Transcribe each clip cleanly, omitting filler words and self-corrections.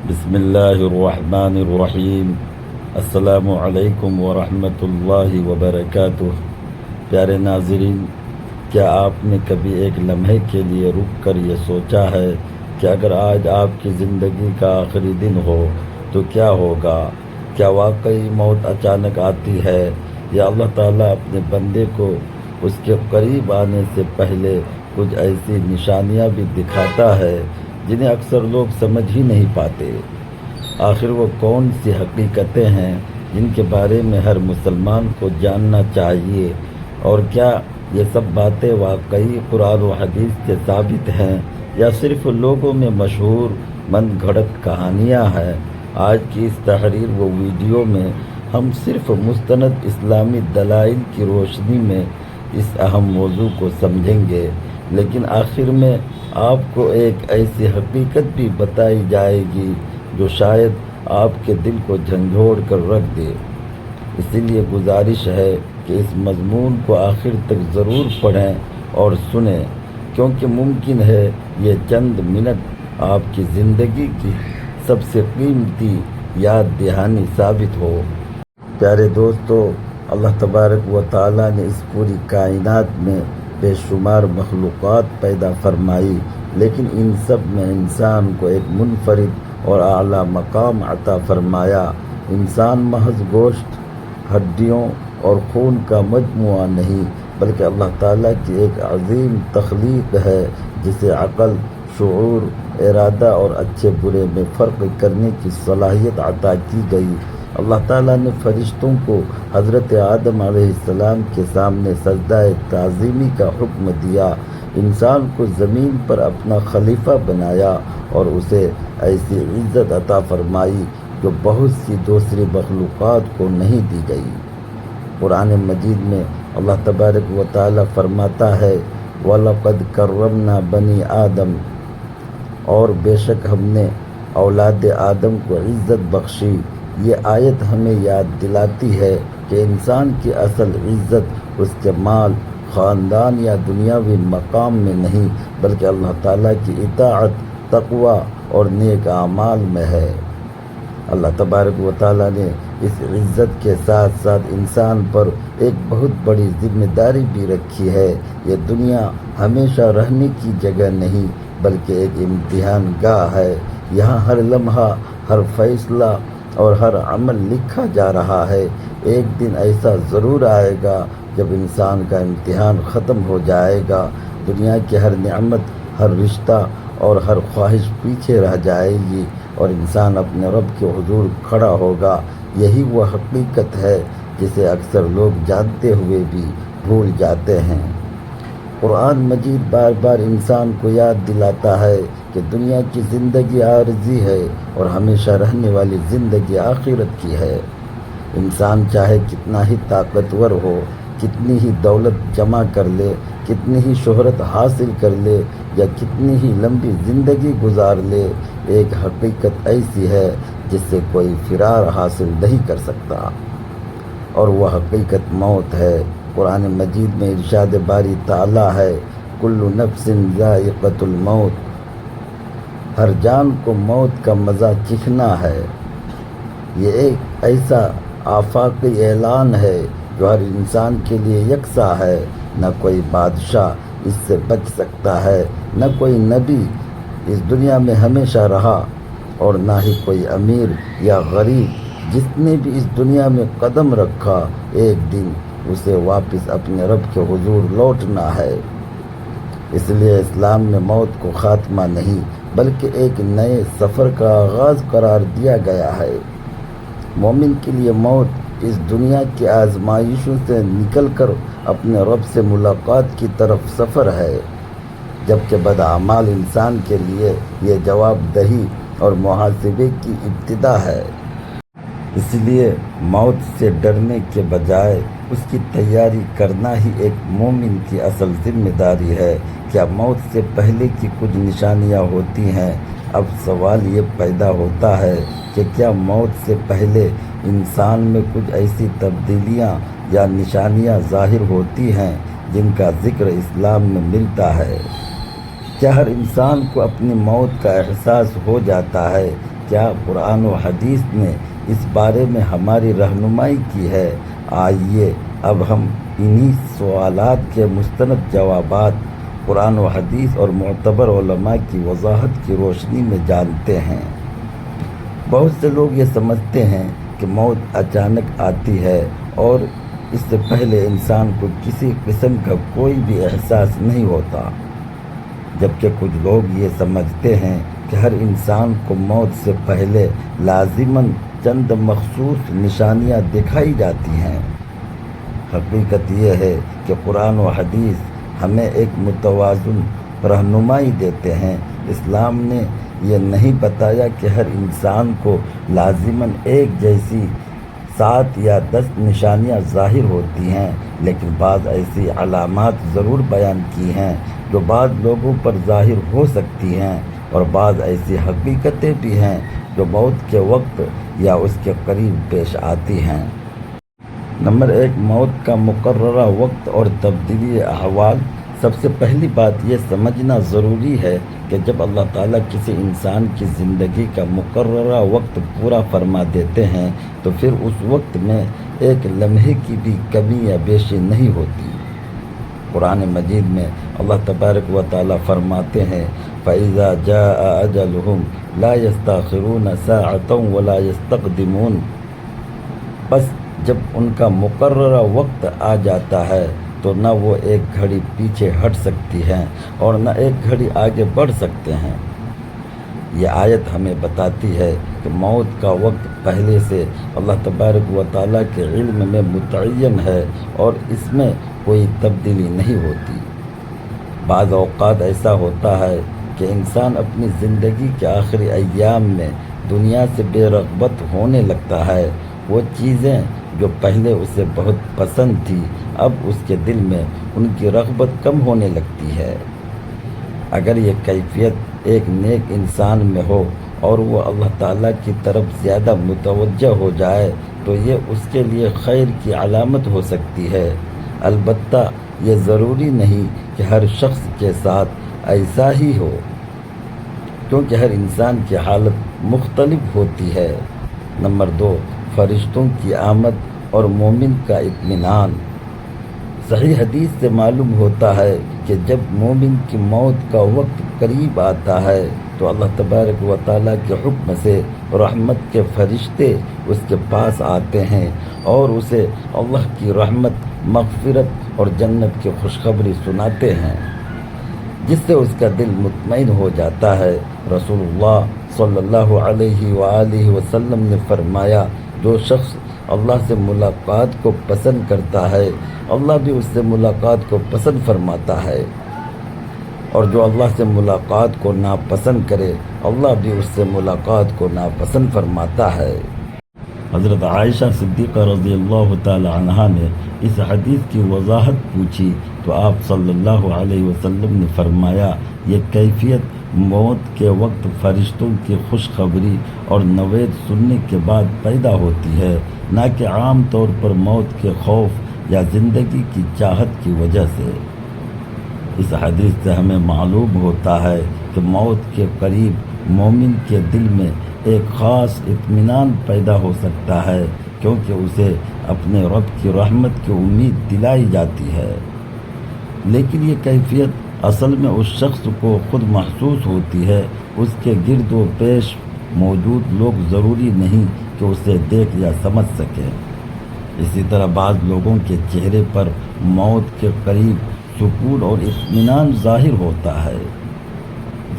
بسم اللہ الرحمن الرحیم۔ السلام علیکم ورحمۃ اللہ وبرکاتہ۔ پیارے ناظرین، کیا آپ نے کبھی ایک لمحے کے لیے رک کر یہ سوچا ہے کہ اگر آج آپ کی زندگی کا آخری دن ہو تو کیا ہوگا؟ کیا واقعی موت اچانک آتی ہے یا اللہ تعالیٰ اپنے بندے کو اس کے قریب آنے سے پہلے کچھ ایسی نشانیاں بھی دکھاتا ہے جنہیں اکثر لوگ سمجھ ہی نہیں پاتے؟ آخر وہ کون سی حقیقتیں ہیں جن کے بارے میں ہر مسلمان کو جاننا چاہیے؟ اور کیا یہ سب باتیں واقعی قرآن و حدیث سے ثابت ہیں یا صرف لوگوں میں مشہور من گھڑت کہانیاں ہیں؟ آج کی اس تحریر و ویڈیو میں ہم صرف مستند اسلامی دلائل کی روشنی میں اس اہم موضوع کو سمجھیں گے، لیکن آخر میں آپ کو ایک ایسی حقیقت بھی بتائی جائے گی جو شاید آپ کے دل کو جھنجھوڑ کر رکھ دے۔ اسی لیے گزارش ہے کہ اس مضمون کو آخر تک ضرور پڑھیں اور سنیں، کیونکہ ممکن ہے یہ چند منٹ آپ کی زندگی کی سب سے قیمتی یاد دہانی ثابت ہو۔ پیارے دوستو، اللہ تبارک و تعالیٰ نے اس پوری کائنات میں بے شمار مخلوقات پیدا فرمائی، لیکن ان سب میں انسان کو ایک منفرد اور اعلیٰ مقام عطا فرمایا۔ انسان محض گوشت، ہڈیوں اور خون کا مجموعہ نہیں، بلکہ اللہ تعالیٰ کی ایک عظیم تخلیق ہے جسے عقل، شعور، ارادہ اور اچھے برے میں فرق کرنے کی صلاحیت عطا کی گئی۔ اللہ تعالیٰ نے فرشتوں کو حضرت آدم علیہ السلام کے سامنے سجدہ تعظیمی کا حکم دیا، انسان کو زمین پر اپنا خلیفہ بنایا اور اسے ایسی عزت عطا فرمائی جو بہت سی دوسری مخلوقات کو نہیں دی گئی۔ قرآن مجید میں اللہ تبارک و تعالیٰ فرماتا ہے، وَلَقَدْ كَرَّمْنَا بَنِي آدم، اور بے شک ہم نے اولاد آدم کو عزت بخشی۔ یہ آیت ہمیں یاد دلاتی ہے کہ انسان کی اصل عزت اس کے مال، خاندان یا دنیاوی مقام میں نہیں، بلکہ اللہ تعالیٰ کی اطاعت، تقوی اور نیک اعمال میں ہے۔ اللہ تبارک و تعالیٰ نے اس عزت کے ساتھ ساتھ انسان پر ایک بہت بڑی ذمہ داری بھی رکھی ہے۔ یہ دنیا ہمیشہ رہنے کی جگہ نہیں، بلکہ ایک امتحان گاہ ہے۔ یہاں ہر لمحہ، ہر فیصلہ اور ہر عمل لکھا جا رہا ہے۔ ایک دن ایسا ضرور آئے گا جب انسان کا امتحان ختم ہو جائے گا، دنیا کی ہر نعمت، ہر رشتہ اور ہر خواہش پیچھے رہ جائے گی اور انسان اپنے رب کے حضور کھڑا ہوگا۔ یہی وہ حقیقت ہے جسے اکثر لوگ جانتے ہوئے بھی بھول جاتے ہیں۔ قرآن مجید بار بار انسان کو یاد دلاتا ہے کہ دنیا کی زندگی عارضی ہے اور ہمیشہ رہنے والی زندگی آخرت کی ہے۔ انسان چاہے کتنا ہی طاقتور ہو، کتنی ہی دولت جمع کر لے، کتنی ہی شہرت حاصل کر لے یا کتنی ہی لمبی زندگی گزار لے، ایک حقیقت ایسی ہے جس سے کوئی فرار حاصل نہیں کر سکتا، اور وہ حقیقت موت ہے۔ قرآن مجید میں ارشاد باری تعالیٰ ہے، کل نفس ذائقۃ الموت، ہر جان کو موت کا مزہ چکھنا ہے۔ یہ ایک ایسا آفاقی اعلان ہے جو ہر انسان کے لیے یکساں ہے۔ نہ کوئی بادشاہ اس سے بچ سکتا ہے، نہ کوئی نبی اس دنیا میں ہمیشہ رہا، اور نہ ہی کوئی امیر یا غریب۔ جس نے بھی اس دنیا میں قدم رکھا، ایک دن اسے واپس اپنے رب کے حضور لوٹنا ہے۔ اس لیے اسلام میں موت کو خاتمہ نہیں، بلکہ ایک نئے سفر کا آغاز قرار دیا گیا ہے۔ مومن کے لیے موت اس دنیا کی آزمائشوں سے نکل کر اپنے رب سے ملاقات کی طرف سفر ہے، جبکہ بداعمال انسان کے لیے یہ جواب دہی اور محاسبے کی ابتدا ہے۔ اس لیے موت سے ڈرنے کے بجائے اس کی تیاری کرنا ہی ایک مومن کی اصل ذمہ داری ہے۔ کیا موت سے پہلے کی کچھ نشانیاں ہوتی ہیں؟ اب سوال یہ پیدا ہوتا ہے کہ کیا موت سے پہلے انسان میں کچھ ایسی تبدیلیاں یا نشانیاں ظاہر ہوتی ہیں جن کا ذکر اسلام میں ملتا ہے؟ کیا ہر انسان کو اپنی موت کا احساس ہو جاتا ہے؟ کیا قرآن و حدیث نے اس بارے میں ہماری رہنمائی کی ہے؟ آئیے اب ہم انہی سوالات کے مستند جوابات قرآن و حدیث اور معتبر علماء کی وضاحت کی روشنی میں جانتے ہیں۔ بہت سے لوگ یہ سمجھتے ہیں کہ موت اچانک آتی ہے اور اس سے پہلے انسان کو کسی قسم کا کوئی بھی احساس نہیں ہوتا، جبکہ کچھ لوگ یہ سمجھتے ہیں کہ ہر انسان کو موت سے پہلے لازماً چند مخصوص نشانیاں دکھائی جاتی ہیں۔ حقیقت یہ ہے کہ قرآن و حدیث ہمیں ایک متوازن رہنمائی دیتے ہیں۔ اسلام نے یہ نہیں بتایا کہ ہر انسان کو لازماً ایک جیسی 7 یا 10 نشانیاں ظاہر ہوتی ہیں، لیکن بعض ایسی علامات ضرور بیان کی ہیں جو بعض لوگوں پر ظاہر ہو سکتی ہیں، اور بعض ایسی حقیقتیں بھی ہیں جو موت کے وقت یا اس کے قریب پیش آتی ہیں۔ نمبر 1، موت کا مقررہ وقت اور تبدیلی احوال۔ سب سے پہلی بات یہ سمجھنا ضروری ہے کہ جب اللہ تعالیٰ کسی انسان کی زندگی کا مقررہ وقت پورا فرما دیتے ہیں تو پھر اس وقت میں ایک لمحے کی بھی کمی یا بیشی نہیں ہوتی۔ قرآن مجید میں اللہ تبارک و تعالیٰ فرماتے ہیں فَإِذَا جَاءَ أَجَلُهُمْ لَا يَسْتَأْخِرُونَ سَاعَةً وَلَا يَسْتَقْدِمُونَ۔ بس جب ان کا مقررہ وقت آ جاتا ہے تو نہ وہ ایک گھڑی پیچھے ہٹ سکتی ہیں اور نہ ایک گھڑی آگے بڑھ سکتے ہیں۔ یہ آیت ہمیں بتاتی ہے کہ موت کا وقت پہلے سے اللہ تبارک و تعالیٰ کے علم میں متعین ہے اور اس میں کوئی تبدیلی نہیں ہوتی۔ بعض اوقات ایسا ہوتا ہے کہ انسان اپنی زندگی کے آخری ایام میں دنیا سے بے رغبت ہونے لگتا ہے۔ وہ چیزیں جو پہلے اسے بہت پسند تھی اب اس کے دل میں ان کی رغبت کم ہونے لگتی ہے۔ اگر یہ کیفیت ایک نیک انسان میں ہو اور وہ اللہ تعالیٰ کی طرف زیادہ متوجہ ہو جائے تو یہ اس کے لیے خیر کی علامت ہو سکتی ہے۔ البتہ یہ ضروری نہیں کہ ہر شخص کے ساتھ ایسا ہی ہو، کیونکہ ہر انسان کی حالت مختلف ہوتی ہے۔ نمبر 2، فرشتوں کی آمد اور مومن کا اطمینان۔ صحیح حدیث سے معلوم ہوتا ہے کہ جب مومن کی موت کا وقت قریب آتا ہے تو اللہ تبارک و تعالیٰ کے حکم سے رحمت کے فرشتے اس کے پاس آتے ہیں اور اسے اللہ کی رحمت، مغفرت اور جنت کی خوشخبری سناتے ہیں، جس سے اس کا دل مطمئن ہو جاتا ہے۔ رسول اللہ صلی اللہ علیہ وآلہ وسلم نے فرمایا جو شخص اللہ سے ملاقات کو پسند کرتا ہے اللہ بھی اس سے ملاقات کو پسند فرماتا ہے، اور جو اللہ سے ملاقات کو ناپسند کرے اللہ بھی اس سے ملاقات کو ناپسند فرماتا ہے۔ حضرت عائشہ صدیقہ رضی اللہ تعالی عنہا نے اس حدیث کی وضاحت پوچھی تو آپ صلی اللہ علیہ وسلم نے فرمایا یہ کیفیت موت کے وقت فرشتوں کی خوشخبری اور نوید سننے کے بعد پیدا ہوتی ہے، نہ کہ عام طور پر موت کے خوف یا زندگی کی چاہت کی وجہ سے۔ اس حدیث سے ہمیں معلوم ہوتا ہے کہ موت کے قریب مومن کے دل میں ایک خاص اطمینان پیدا ہو سکتا ہے، کیونکہ اسے اپنے رب کی رحمت کی امید دلائی جاتی ہے۔ لیکن یہ کیفیت اصل میں اس شخص کو خود محسوس ہوتی ہے، اس کے گرد و پیش موجود لوگ ضروری نہیں کہ اسے دیکھ یا سمجھ سکیں۔ اسی طرح بعض لوگوں کے چہرے پر موت کے قریب سکون اور اطمینان ظاہر ہوتا ہے،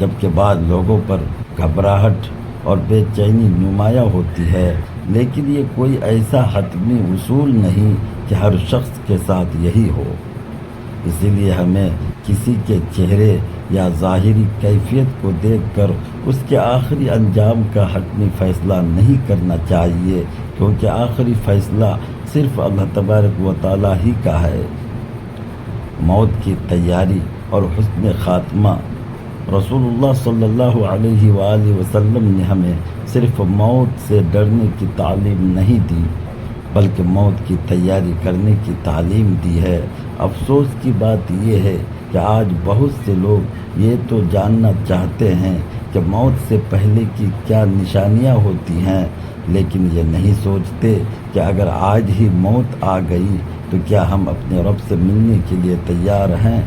جبکہ بعض لوگوں پر گھبراہٹ اور بے چینی نمایاں ہوتی ہے۔ لیکن یہ کوئی ایسا حتمی اصول نہیں کہ ہر شخص کے ساتھ یہی ہو۔ اسی لیے ہمیں کسی کے چہرے یا ظاہری کیفیت کو دیکھ کر اس کے آخری انجام کا حتمی فیصلہ نہیں کرنا چاہیے، کیونکہ آخری فیصلہ صرف اللہ تبارک و تعالیٰ ہی کا ہے۔ موت کی تیاری اور حسن خاتمہ۔ رسول اللہ صلی اللہ علیہ وآلہ وسلم نے ہمیں صرف موت سے ڈرنے کی تعلیم نہیں دی بلکہ موت کی تیاری کرنے کی تعلیم دی ہے۔ افسوس کی بات یہ ہے کہ آج بہت سے لوگ یہ تو جاننا چاہتے ہیں کہ موت سے پہلے کی کیا نشانیاں ہوتی ہیں، لیکن یہ نہیں سوچتے کہ اگر آج ہی موت آ گئی تو کیا ہم اپنے رب سے ملنے کے لیے تیار ہیں؟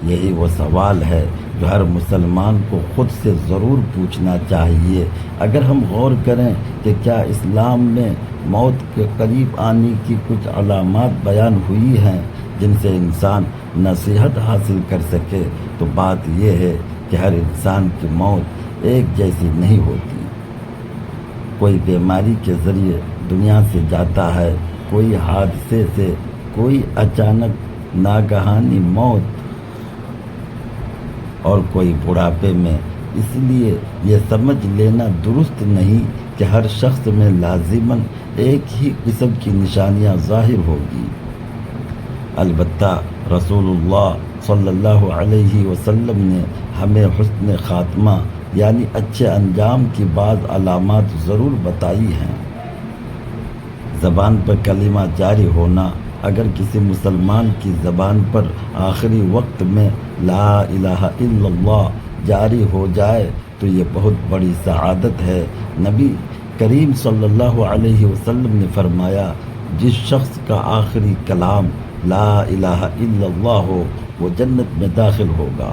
یہی وہ سوال ہے جو ہر مسلمان کو خود سے ضرور پوچھنا چاہیے۔ اگر ہم غور کریں کہ کیا اسلام میں موت کے قریب آنے کی کچھ علامات بیان ہوئی ہیں جن سے انسان نصیحت حاصل کر سکے، تو بات یہ ہے کہ ہر انسان کی موت ایک جیسی نہیں ہوتی۔ کوئی بیماری کے ذریعے دنیا سے جاتا ہے، کوئی حادثے سے، کوئی اچانک ناگہانی موت، اور کوئی بڑھاپے میں۔ اس لیے یہ سمجھ لینا درست نہیں کہ ہر شخص میں لازماً ایک ہی قسم کی نشانیاں ظاہر ہوگی۔ البتہ رسول اللہ صلی اللہ علیہ وسلم نے ہمیں حسن خاتمہ یعنی اچھے انجام کی بعض علامات ضرور بتائی ہیں۔ زبان پر کلمہ جاری ہونا۔ اگر کسی مسلمان کی زبان پر آخری وقت میں لا الہ الا اللہ جاری ہو جائے تو یہ بہت بڑی سعادت ہے۔ نبی کریم صلی اللہ علیہ وسلم نے فرمایا، جس شخص کا آخری کلام لا الہ الا اللہ ہو وہ جنت میں داخل ہوگا۔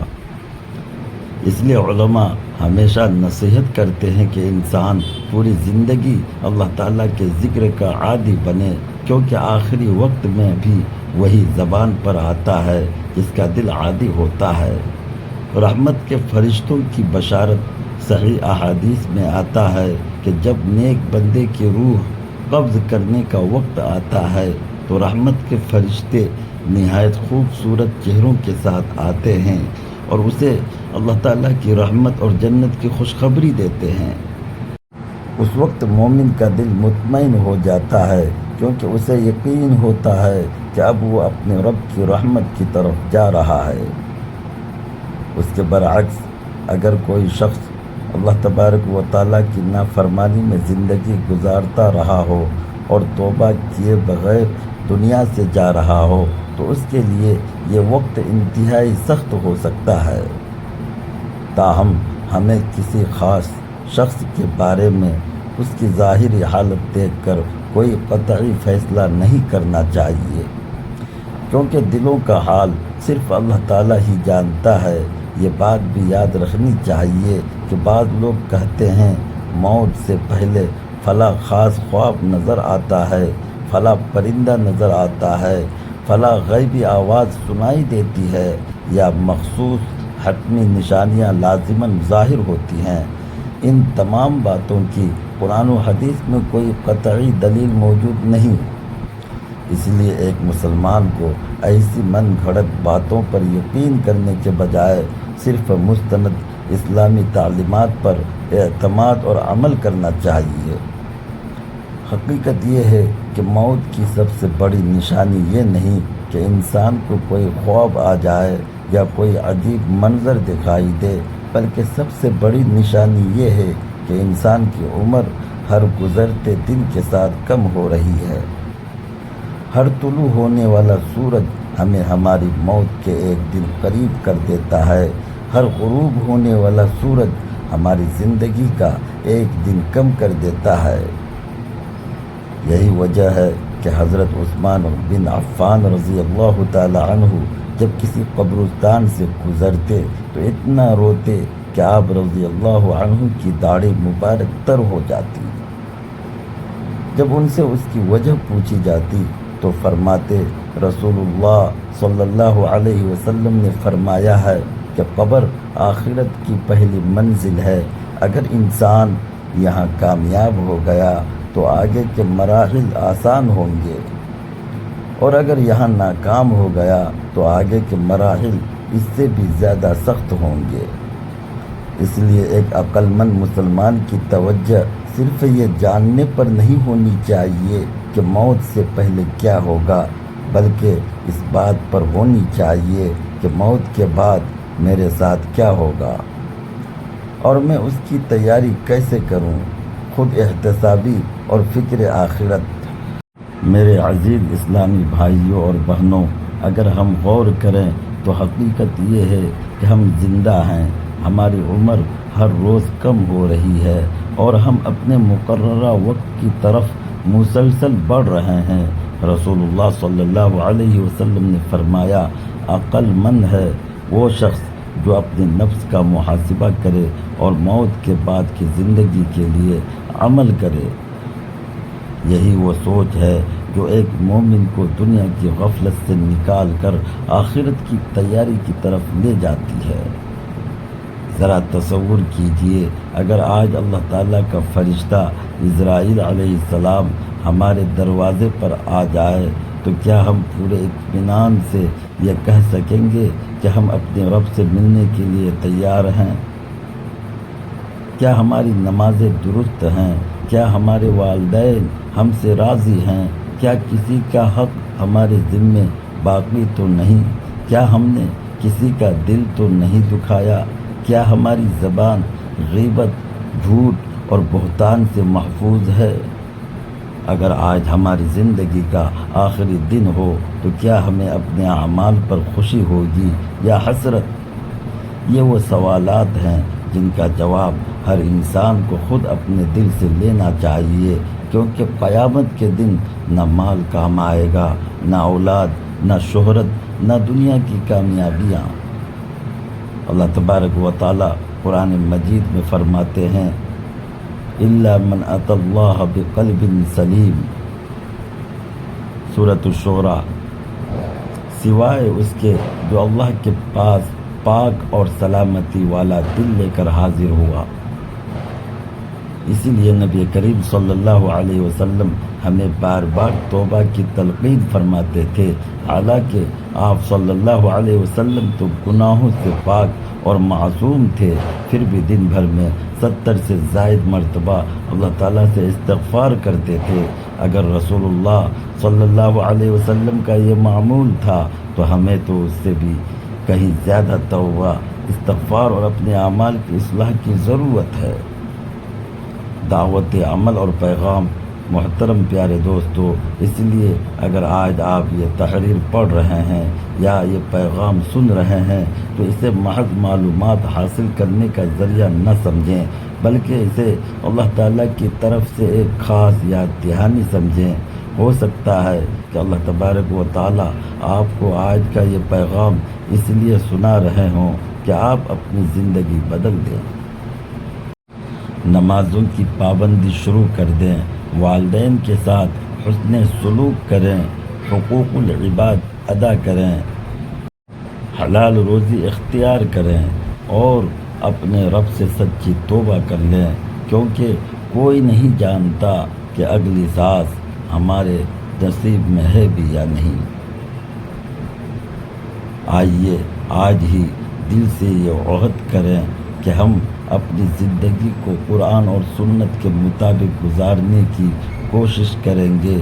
اس لیے علماء ہمیشہ نصیحت کرتے ہیں کہ انسان پوری زندگی اللہ تعالیٰ کے ذکر کا عادی بنے، کیونکہ آخری وقت میں بھی وہی زبان پر آتا ہے جس کا دل عادی ہوتا ہے۔ رحمت کے فرشتوں کی بشارت صحیح احادیث میں آتا ہے کہ جب نیک بندے کی روح قبض کرنے کا وقت آتا ہے تو رحمت کے فرشتے نہایت خوبصورت چہروں کے ساتھ آتے ہیں اور اسے اللہ تعالیٰ کی رحمت اور جنت کی خوشخبری دیتے ہیں۔ اس وقت مومن کا دل مطمئن ہو جاتا ہے، کیونکہ اسے یقین ہوتا ہے کہ اب وہ اپنے رب کی رحمت کی طرف جا رہا ہے۔ اس کے برعکس اگر کوئی شخص اللہ تبارک و تعالیٰ کی نافرمانی میں زندگی گزارتا رہا ہو اور توبہ کیے بغیر دنیا سے جا رہا ہو تو اس کے لیے یہ وقت انتہائی سخت ہو سکتا ہے۔ تاہم ہمیں کسی خاص شخص کے بارے میں اس کی ظاہری حالت دیکھ کر کوئی قطعی فیصلہ نہیں کرنا چاہیے، کیونکہ دلوں کا حال صرف اللہ تعالیٰ ہی جانتا ہے۔ یہ بات بھی یاد رکھنی چاہیے کہ بعض لوگ کہتے ہیں موت سے پہلے فلاں خاص خواب نظر آتا ہے، فلاں پرندہ نظر آتا ہے، فلاں غیبی آواز سنائی دیتی ہے، یا مخصوص حتمی نشانیاں لازماً ظاہر ہوتی ہیں۔ ان تمام باتوں کی قرآن و حدیث میں کوئی قطعی دلیل موجود نہیں، اس لیے ایک مسلمان کو ایسی من گھڑت باتوں پر یقین کرنے کے بجائے صرف مستند اسلامی تعلیمات پر اعتماد اور عمل کرنا چاہیے۔ حقیقت یہ ہے کہ موت کی سب سے بڑی نشانی یہ نہیں کہ انسان کو کوئی خواب آ جائے یا کوئی عجیب منظر دکھائی دے، بلکہ سب سے بڑی نشانی یہ ہے کہ انسان کی عمر ہر گزرتے دن کے ساتھ کم ہو رہی ہے۔ ہر طلوع ہونے والا سورج ہمیں ہماری موت کے ایک دن قریب کر دیتا ہے، ہر غروب ہونے والا سورج ہماری زندگی کا ایک دن کم کر دیتا ہے۔ یہی وجہ ہے کہ حضرت عثمان بن عفان رضی اللہ تعالی عنہ جب کسی قبرستان سے گزرتے تو اتنا روتے کہ آپ رضی اللہ عنہ کی داڑھی مبارک تر ہو جاتی۔ جب ان سے اس کی وجہ پوچھی جاتی تو فرماتے، رسول اللہ صلی اللہ علیہ وسلم نے فرمایا ہے کہ قبر آخرت کی پہلی منزل ہے، اگر انسان یہاں کامیاب ہو گیا تو آگے کے مراحل آسان ہوں گے، اور اگر یہاں ناکام ہو گیا تو آگے کے مراحل اس سے بھی زیادہ سخت ہوں گے۔ اس لیے ایک عقل مند مسلمان کی توجہ صرف یہ جاننے پر نہیں ہونی چاہیے کہ موت سے پہلے کیا ہوگا، بلکہ اس بات پر ہونی چاہیے کہ موت کے بعد میرے ساتھ کیا ہوگا اور میں اس کی تیاری کیسے کروں۔ خود احتسابی اور فکر آخرت۔ میرے عزیز اسلامی بھائیوں اور بہنوں، اگر ہم غور کریں تو حقیقت یہ ہے کہ ہم زندہ ہیں، ہماری عمر ہر روز کم ہو رہی ہے اور ہم اپنے مقررہ وقت کی طرف مسلسل بڑھ رہے ہیں۔ رسول اللہ صلی اللہ علیہ وسلم نے فرمایا، عقل مند ہے وہ شخص جو اپنے نفس کا محاسبہ کرے اور موت کے بعد کی زندگی کے لیے عمل کرے۔ یہی وہ سوچ ہے جو ایک مومن کو دنیا کی غفلت سے نکال کر آخرت کی تیاری کی طرف لے جاتی ہے۔ ذرا تصور کیجئے، اگر آج اللہ تعالیٰ کا فرشتہ عزرائیل علیہ السلام ہمارے دروازے پر آ جائے تو کیا ہم پورے اطمینان سے یہ کہہ سکیں گے کہ ہم اپنے رب سے ملنے کے لیے تیار ہیں؟ کیا ہماری نمازیں درست ہیں؟ کیا ہمارے والدین ہم سے راضی ہیں؟ کیا کسی کا حق ہمارے ذمے باقی تو نہیں؟ کیا ہم نے کسی کا دل تو نہیں دکھایا؟ کیا ہماری زبان غیبت، جھوٹ اور بہتان سے محفوظ ہے؟ اگر آج ہماری زندگی کا آخری دن ہو تو کیا ہمیں اپنے اعمال پر خوشی ہوگی یا حسرت؟ یہ وہ سوالات ہیں جن کا جواب ہر انسان کو خود اپنے دل سے لینا چاہیے، کیونکہ قیامت کے دن نہ مال کام آئے گا، نہ اولاد، نہ شہرت، نہ دنیا کی کامیابیاں۔ اللہ تبارک و تعالی قرآن مجید میں فرماتے ہیں، الا من اتى اللہ بقلب سلیم، سورۃ الشعراء، سوائے اس کے جو اللہ کے پاس پاک اور سلامتی والا دل لے کر حاضر ہوا۔ اسی لیے نبی کریم صلی اللہ علیہ وسلم ہمیں بار بار توبہ کی تلقین فرماتے تھے، حالانکہ آپ صلی اللہ علیہ وسلم تو گناہوں سے پاک اور معصوم تھے، پھر بھی دن بھر میں 70 سے زائد مرتبہ اللہ تعالیٰ سے استغفار کرتے تھے۔ اگر رسول اللہ صلی اللہ علیہ وسلم کا یہ معمول تھا تو ہمیں تو اس سے بھی کہیں زیادہ توبہ، استغفار اور اپنے اعمال کی اصلاح کی ضرورت ہے۔ دعوت عمل اور پیغام۔ محترم پیارے دوستو، اس لیے اگر آج آپ یہ تحریر پڑھ رہے ہیں یا یہ پیغام سن رہے ہیں تو اسے محض معلومات حاصل کرنے کا ذریعہ نہ سمجھیں، بلکہ اسے اللہ تعالیٰ کی طرف سے ایک خاص یاد دہانی سمجھیں۔ ہو سکتا ہے کہ اللہ تبارک و تعالیٰ آپ کو آج کا یہ پیغام اس لیے سنا رہے ہوں کہ آپ اپنی زندگی بدل دیں، نمازوں کی پابندی شروع کر دیں، والدین کے ساتھ حسن سلوک کریں، حقوق العباد ادا کریں، حلال روزی اختیار کریں اور اپنے رب سے سچی توبہ کر لیں، کیونکہ کوئی نہیں جانتا کہ اگلی سانس ہمارے نصیب میں ہے بھی یا نہیں۔ آئیے آج ہی دل سے یہ عہد کریں کہ ہم اپنی زندگی کو قرآن اور سنت کے مطابق گزارنے کی کوشش کریں گے،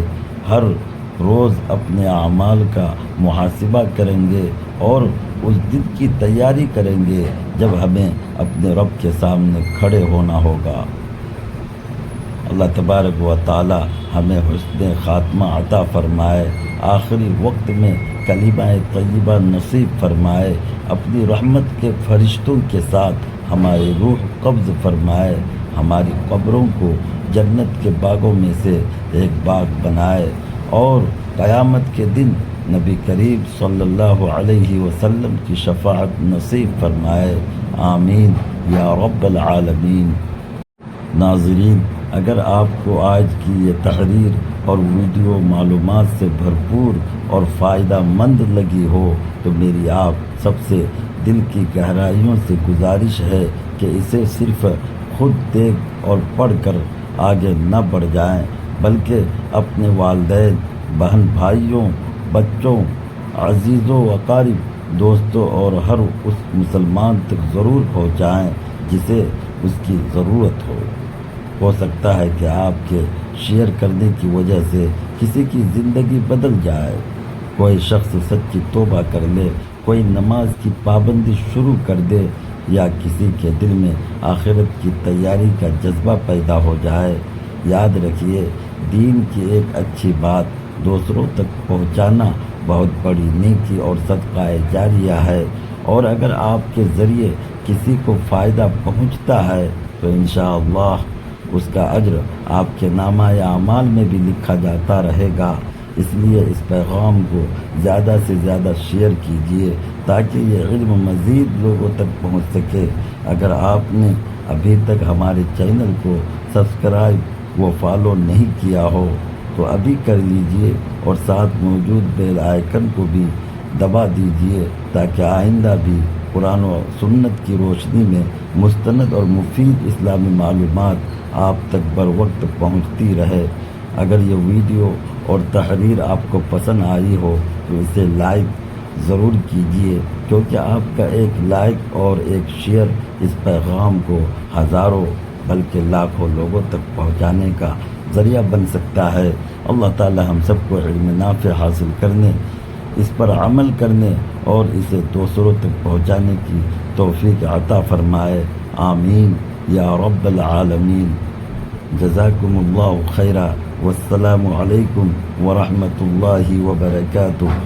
ہر روز اپنے اعمال کا محاسبہ کریں گے اور اس دن کی تیاری کریں گے جب ہمیں اپنے رب کے سامنے کھڑے ہونا ہوگا۔ اللہ تبارک و تعالی ہمیں حسن خاتمہ عطا فرمائے، آخری وقت میں کلمہ طیبہ نصیب فرمائے، اپنی رحمت کے فرشتوں کے ساتھ ہماری روح قبض فرمائے، ہماری قبروں کو جنت کے باغوں میں سے ایک باغ بنائے اور قیامت کے دن نبی کریم صلی اللہ علیہ وسلم کی شفاعت نصیب فرمائے، آمین یا رب العالمین۔ ناظرین، اگر آپ کو آج کی یہ تحریر اور ویڈیو معلومات سے بھرپور اور فائدہ مند لگی ہو تو میری آپ سب سے دل کی گہرائیوں سے گزارش ہے کہ اسے صرف خود دیکھ اور پڑھ کر آگے نہ بڑھ جائیں، بلکہ اپنے والدین، بہن بھائیوں، بچوں، عزیزوں و اقارب، دوستوں اور ہر اس مسلمان تک ضرور پہنچائیں جسے اس کی ضرورت ہو سکتا ہے کہ آپ کے شیئر کرنے کی وجہ سے کسی کی زندگی بدل جائے، کوئی شخص سچی توبہ کر لے، کوئی نماز کی پابندی شروع کر دے یا کسی کے دل میں آخرت کی تیاری کا جذبہ پیدا ہو جائے۔ یاد رکھیے، دین کی ایک اچھی بات دوسروں تک پہنچانا بہت بڑی نیکی اور صدقہ جاریہ ہے، اور اگر آپ کے ذریعے کسی کو فائدہ پہنچتا ہے تو انشاءاللہ اس کا اجر آپ کے نامہ اعمال میں بھی لکھا جاتا رہے گا۔ اس لیے اس پیغام کو زیادہ سے زیادہ شیئر کیجیے تاکہ یہ علم مزید لوگوں تک پہنچ سکے۔ اگر آپ نے ابھی تک ہمارے چینل کو سبسکرائب و فالو نہیں کیا ہو تو ابھی کر لیجئے اور ساتھ موجود بیل آئیکن کو بھی دبا دیجئے تاکہ آئندہ بھی قرآن و سنت کی روشنی میں مستند اور مفید اسلامی معلومات آپ تک بر وقت پہنچتی رہے۔ اگر یہ ویڈیو اور تحریر آپ کو پسند آئی ہو تو اسے لائک ضرور کیجئے، کیونکہ آپ کا ایک لائک اور ایک شیئر اس پیغام کو ہزاروں بلکہ لاکھوں لوگوں تک پہنچانے کا ذریعہ بن سکتا ہے۔ اللہ تعالی ہم سب کو علم نافع حاصل کرنے، اس پر عمل کرنے اور اسے دوسروں تک پہنچانے کی توفیق عطا فرمائے، آمین یا رب العالمین۔ جزاکم اللہ خیرا، والسلام علیکم ورحمۃ اللہ وبرکاتہ۔